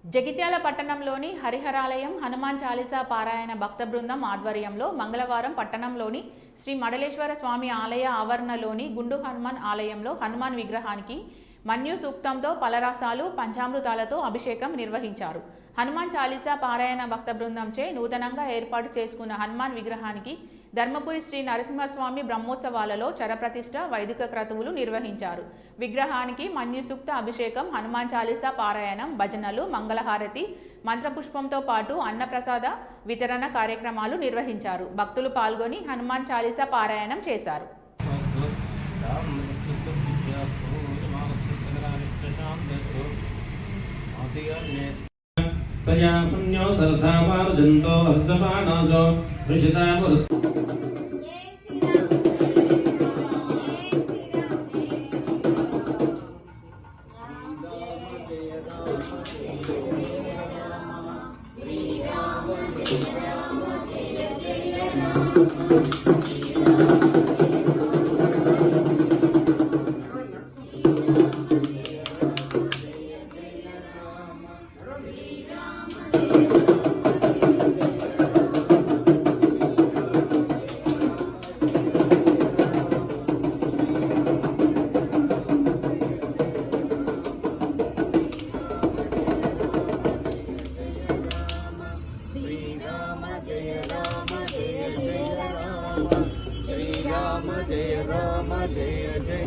జగిత్యాల పట్టణంలోని హరిహరాలయం హనుమాన్ చాలీసా పారాయణ భక్త బృందం ఆధ్వర్యంలో మంగళవారం పట్టణంలోని శ్రీ మడలేశ్వర స్వామి ఆలయ ఆవరణలోని గుండు హనుమాన్ ఆలయంలో హనుమాన్ విగ్రహానికి మన్యు సూక్తంతో పలరసాలు పంచామృతాలతో అభిషేకం నిర్వహించారు. హనుమాన్ చాలీసా పారాయణ భక్త బృందంచే నూతనంగా ఏర్పాటు చేసుకున్న హనుమాన్ విగ్రహానికి ధర్మపురి శ్రీ నరసింహస్వామి బ్రహ్మోత్సవాలలో చరప్రతిష్ఠ వైదిక క్రతువులు నిర్వహించారు. విగ్రహానికి మన్యుసూక్త అభిషేకం, హనుమాన్ చాలీసా పారాయణం, భజనలు, మంగళహారతి, మంత్రపుష్పంతో పాటు అన్నప్రసాద వితరణ కార్యక్రమాలు నిర్వహించారు. భక్తులు పాల్గొని హనుమాన్ చాలీసా పారాయణం చేశారు. तया पुण्यो सर्धावार्जन्तो हर्षमाणासो ऋषितामुत् जय राम जय जय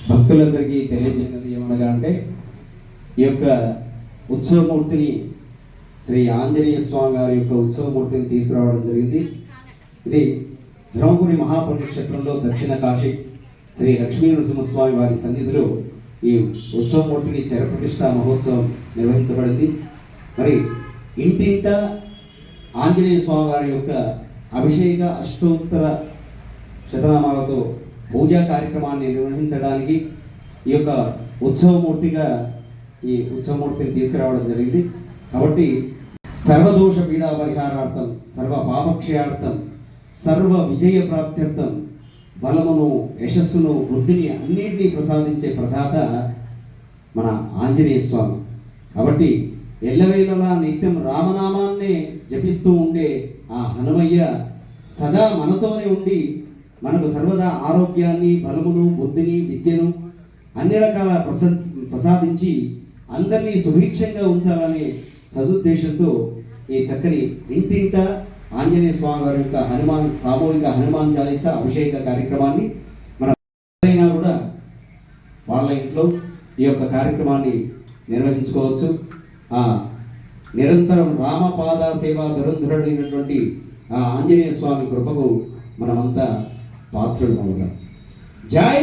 భక్తులందరికీ తెలియజేసినది ఏమనగా అంటే ఈ యొక్క ఉత్సవమూర్తిని శ్రీ ఆంజనేయ స్వామి గారి యొక్క ఉత్సవమూర్తిని తీసుకురావడం జరిగింది. ఇది ధర్మపురి మహాపుణ్యక్షేత్రంలో దక్షిణ కాశీ శ్రీ లక్ష్మీ నరసింహస్వామి వారి సన్నిధిలో ఈ ఉత్సవమూర్తికి చరప్రతిష్ఠ మహోత్సవం నిర్వహించబడింది. మరి ఇంటింట ఆంజనేయ స్వామి వారి యొక్క అభిషేక అష్టోత్తర శతనామాలతో పూజా కార్యక్రమాన్ని నిర్వహించడానికి ఈ యొక్క ఉత్సవమూర్తిగా ఈ ఉత్సవమూర్తిని తీసుకురావడం జరిగింది. కాబట్టి సర్వదోష పీడా పరిహారార్థం, సర్వ పాపక్షయార్థం, సర్వ విజయ ప్రాప్త్యర్థం, బలమును, యశస్సును, వృద్ధిని అన్నింటినీ ప్రసాదించే ప్రదాత మన ఆంజనేయ స్వామి. కాబట్టి ఎల్లవేళలా నిత్యం రామనామాన్నే జపిస్తూ ఉండే ఆ హనుమయ్య సదా మనతోనే ఉండి మనకు సర్వదా ఆరోగ్యాన్ని, బలమును, బుద్ధిని, విద్యను అన్ని రకాల ప్రసాదించి అందరినీ సుభిక్షంగా ఉంచాలనే సదుద్దేశంతో ఈ చక్కని ఇంటింట ఆంజనేయ స్వామి వారి యొక్క సామూహిక హనుమాన్ చాలీసా అభిషేక కార్యక్రమాన్ని మన ఎవరైనా కూడా వాళ్ళ ఇంట్లో ఈ యొక్క కార్యక్రమాన్ని నిర్వహించుకోవచ్చు. నిరంతరం రామపాద సేవా దురధురుడైనటువంటి ఆ ఆంజనేయ స్వామి కృపకు మనమంతా పాత్రులు అవుతాం. జై